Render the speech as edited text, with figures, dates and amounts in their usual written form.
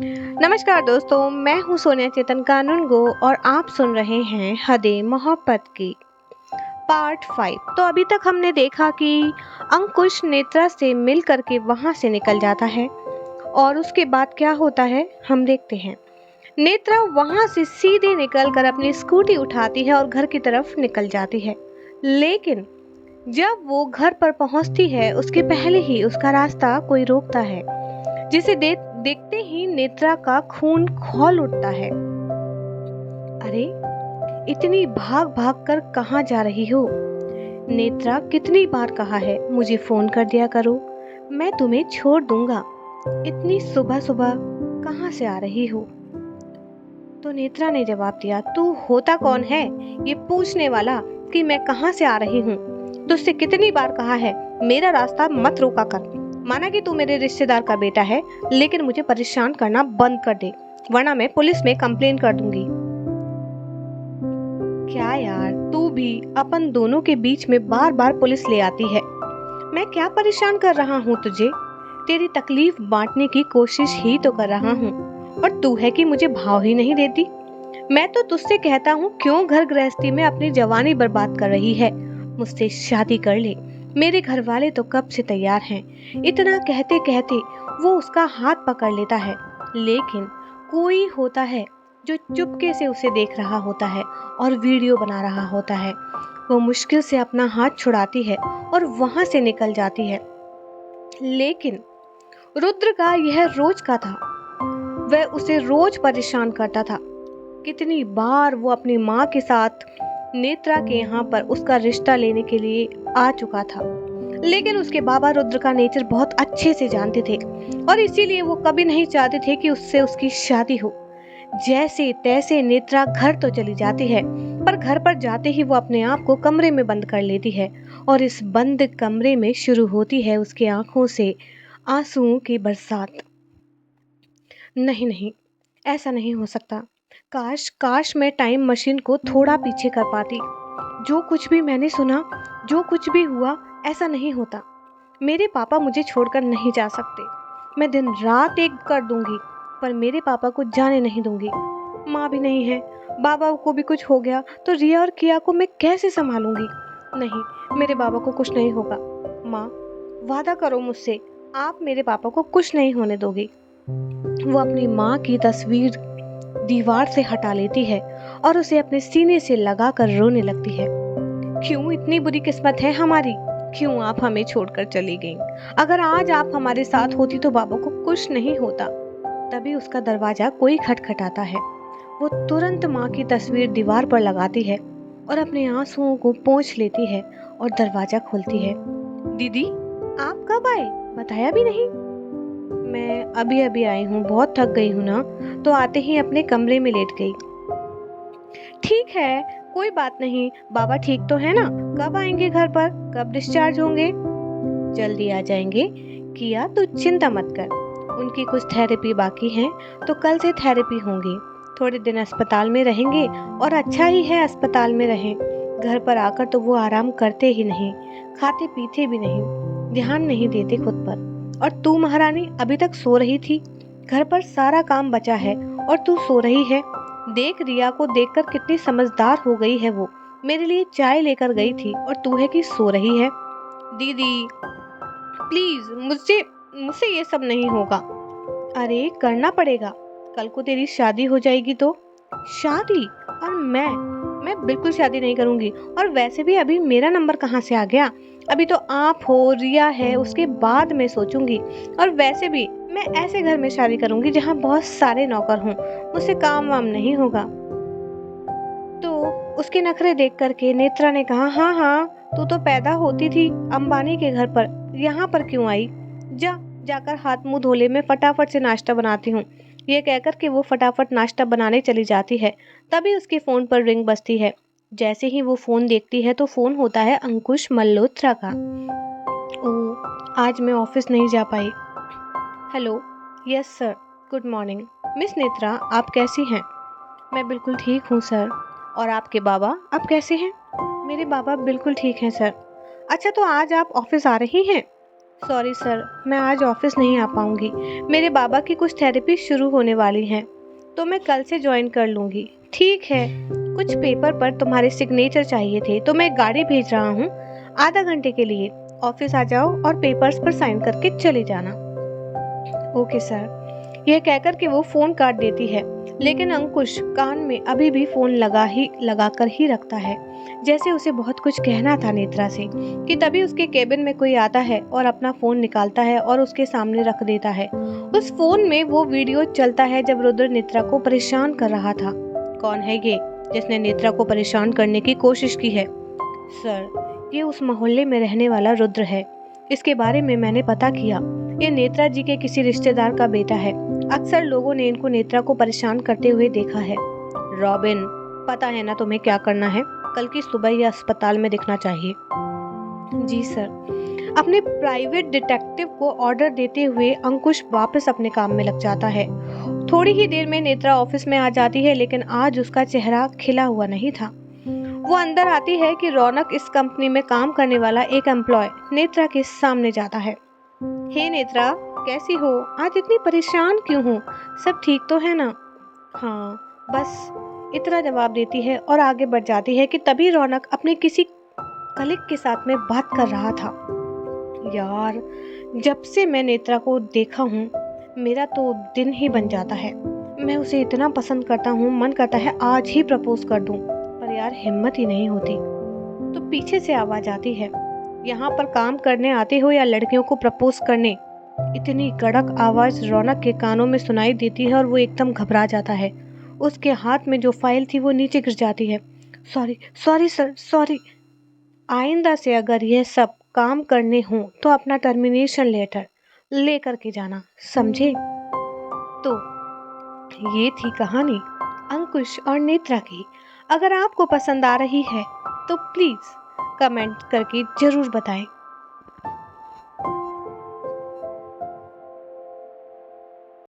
नमस्कार दोस्तों, मैं हूँ सोनिया चेतन कानूनगो और आप सुन रहे हैं हदे मोहब्बत की पार्ट 5। तो अभी तक हमने देखा कि अंकुश नेत्रा से मिल करके वहां से निकल जाता है और उसके बाद क्या होता है हम देखते हैं। नेत्रा वहां से सीधे निकलकर अपनी स्कूटी उठाती है और घर की तरफ निकल जाती है। लेकिन जब वो घर पर पहुंचती है उसके पहले ही उसका रास्ता कोई रोकता है, जिसे देखते ही नेत्रा का खून खौल उठता है। अरे, इतनी भाग भाग कर कहाँ जा रही हो? नेत्रा, कितनी बार कहा है मुझे फोन कर दिया करो, मैं तुम्हें छोड़ दूंगा। इतनी सुबह सुबह कहाँ से आ रही हो? तो नेत्रा ने जवाब दिया, तू होता कौन है ये पूछने वाला कि मैं कहाँ से आ रही हूँ? तुझसे कितनी बार कहा है मेरा रास्ता मत रोका कर। माना कि तू मेरे रिश्तेदार का बेटा है, लेकिन मुझे परेशान करना बंद कर दे, वरना मैं पुलिस में कंप्लेन कर दूंगी। क्या यार, तू भी अपन दोनों के बीच में बार बार पुलिस ले आती है। मैं क्या परेशान कर रहा हूँ तुझे? तेरी तकलीफ बांटने की कोशिश ही तो कर रहा हूँ, और तू है कि मुझे भाव ही नहीं देती। मैं तो तुझसे कहता हूँ, क्यों घर गृहस्थी में अपनी जवानी बर्बाद कर रही है? मुझसे शादी कर ले, मेरे घर वाले तो कब से तैयार हैं। इतना कहते कहते वो उसका हाथ पकड़ लेता है, लेकिन कोई होता है जो चुपके से उसे देख रहा होता है और वीडियो बना रहा होता है। वो मुश्किल से अपना हाथ छुड़ाती है और वहां से निकल जाती है। लेकिन रुद्र का यह रोज का था, वह उसे रोज परेशान करता था। कितनी बार वो अपनी माँ के साथ नेत्रा के यहाँ पर उसका रिश्ता लेने के लिए आ चुका था, लेकिन उसके बाबा रुद्र का नेचर बहुत अच्छे से जानते थे और इसीलिए वो कभी नहीं चाहते थे कि उससे उसकी शादी हो। जैसे तैसे नेत्रा घर तो चली जाती है, पर घर पर जाते ही वो अपने आप को कमरे में बंद कर लेती है और इस बंद कमरे में शुरू होती है उसकी आंखों से आंसुओं की बरसात। नहीं नहीं, ऐसा नहीं हो सकता। काश काश मैं टाइम मशीन को थोड़ा पीछे कर पाती। जो कुछ भी मैंने सुना, जो कुछ भी हुआ, ऐसा नहीं होता। मेरे पापा मुझे छोड़कर नहीं जा सकते। मैं दिन रात एक कर दूंगी, पर मेरे पापा को जाने नहीं दूंगी। माँ भी नहीं है, बाबा को भी कुछ हो गया तो रिया और किया को मैं कैसे संभालूंगी? नहीं, मेरे बाबा को कुछ नहीं होगा। माँ, वादा करो मुझसे, आप मेरे पापा को कुछ नहीं होने दोगी। वो अपनी माँ की तस्वीर दीवार से हटा लेती है और उसे अपने सीने से लगाकर रोने लगती है। क्यों इतनी बुरी किस्मत है हमारी? क्यों आप हमें छोड़कर चली गईं? अगर आज आप हमारे साथ होती तो बाबा को कुछ नहीं होता। तभी उसका दरवाजा कोई खटखटाता है। वो तुरंत माँ की तस्वीर दीवार पर लगाती है और अपने आंसुओं को पोंछ लेती है और दरवाजा खोलती है। दीदी, आप कब आए? बताया भी नहीं। मैं अभी अभी आई हूँ, बहुत थक गई हूँ ना, तो आते ही अपने कमरे में लेट गई। ठीक है, कोई बात नहीं। बाबा ठीक तो है ना? कब आएंगे घर पर? कब डिस्चार्ज होंगे? जल्दी आ जाएंगे। किया, तू चिंता मत कर। उनकी कुछ थेरेपी बाकी है, तो कल से थेरेपी होंगी। थोड़े दिन अस्पताल में रहेंगे और अच्छा ही है अस्पताल में रहें। घर पर आकर तो वो आराम करते ही नहीं, खाते पीते भी नहीं, ध्यान नहीं देते खुद पर। और तू महारानी अभी तक सो रही थी। घर पर सारा काम बचा है और तू सो रही है। देख, रिया को देखकर कितनी समझदार हो गई है वो। मेरे लिए चाय लेकर गई थी और तू है कि सो रही है। दीदी प्लीज, मुझसे मुझसे ये सब नहीं होगा। अरे करना पड़ेगा, कल को तेरी शादी हो जाएगी तो। शादी? और मैं बिल्कुल शादी नहीं करूंगी। और वैसे भी अभी मेरा नंबर कहाँ से आ गया? अभी तो आप हो, रिया है, उसके बाद मैं सोचूंगी। और वैसे भी मैं ऐसे घर में शादी करूंगी जहाँ बहुत सारे नौकर हों, मुझसे काम वाम नहीं होगा। तो उसके नखरे देख करके नेत्रा ने कहा, हाँ हाँ, तू तो पैदा होती थी अंबानी के घर पर, यहाँ पर क्यों आई? जाकर हाथ मुंह धो ले, मैं फटाफट से नाश्ता बनाती हूँ। ये कहकर के वो फटाफट नाश्ता बनाने चली जाती है। तभी उसके फोन पर रिंग बजती है। जैसे ही वो फोन देखती है तो फोन होता है अंकुश मल्होत्रा का। ओह, आज मैं ऑफिस नहीं जा पाई। Hello. Yes sir, good morning. Miss Netra, आप कैसी हैं? मैं बिल्कुल ठीक हूँ सर। और आपके बाबा, आप कैसे हैं? मेरे बाबा बिल्कुल ठीक हैं सर। अच्छा, तो आज आप ऑफिस आ रही हैं? सॉरी सर, मैं आज ऑफिस नहीं आ पाऊंगी। मेरे बाबा की कुछ थेरेपी शुरू होने वाली हैं, तो मैं कल से ज्वाइन कर लूंगी। ठीक है, कुछ पेपर पर तुम्हारे सिग्नेचर चाहिए थे, तो मैं गाड़ी भेज रहा हूँ। आधा घंटे के लिए ऑफिस आ जाओ और पेपर्स पर साइन करके चले जाना। Okay sir. यह कहकर के वो फोन काट देती है, लेकिन अंकुश कान में अभी भी फोन लगा कर ही रखता है, जैसे उसे बहुत कुछ कहना था नेत्रा से। कि तभी उसके केबिन में कोई आता है और अपना फोन निकालता है और उसके सामने रख देता है। उस फोन में वो वीडियो चलता है जब रुद्र नेत्रा को परेशान कर रहा था। कौन है ये जिसने नेत्रा को परेशान करने की कोशिश की है? सर, ये उस मोहल्ले में रहने वाला रुद्र है। इसके बारे में मैंने पता किया। ये नेत्रा जी के किसी रिश्तेदार का बेटा है। अक्सर लोगों ने इनको नेत्रा को परेशान करते हुए देखा है। रॉबिन, पता है ना तुम्हें क्या करना है? कल की सुबह ये अस्पताल में दिखना चाहिए। जी सर। अपने प्राइवेट डिटेक्टिव को ऑर्डर देते हुए अंकुश वापस अपने काम में लग जाता है। थोड़ी ही देर में नेत्रा ऑफिस में आ जाती है, लेकिन आज उसका चेहरा खिला हुआ नहीं था। वो अंदर आती है कि रौनक इस कंपनी में काम करने वाला एक एम्प्लॉय नेत्रा के सामने जाता है। हे नेत्रा, कैसी हो? आज इतनी परेशान क्यों हो? सब ठीक तो है ना? हाँ, बस इतना जवाब देती है और आगे बढ़ जाती है कि तभी रौनक अपने किसी कलीग के साथ में बात कर रहा था। यार, जब से मैं नेत्रा को देखा हूँ, मेरा तो दिन ही बन जाता है। मैं उसे इतना पसंद करता हूँ, मन करता है आज ही प्रपोज कर दूँ, पर यार हिम्मत ही नहीं होती। तो पीछे से आवाज आती है, यहाँ पर काम करने आते हो या लड़कियों को प्रपोज करने? इतनी कड़क आवाज रौनक के कानों में सुनाई देती है और वो एकदम घबरा जाता है। उसके हाथ में जो फाइल थी वो नीचे गिर जाती है। Sorry sorry sir, sorry. आइंदा से अगर यह सब काम करने हों तो अपना टर्मिनेशन लेटर लेकर के जाना, समझे? तो ये थी कहानी अंकुश और नेत्रा की। अगर आपको पसंद आ रही है तो प्लीज कमेंट करके जरूर बताएं।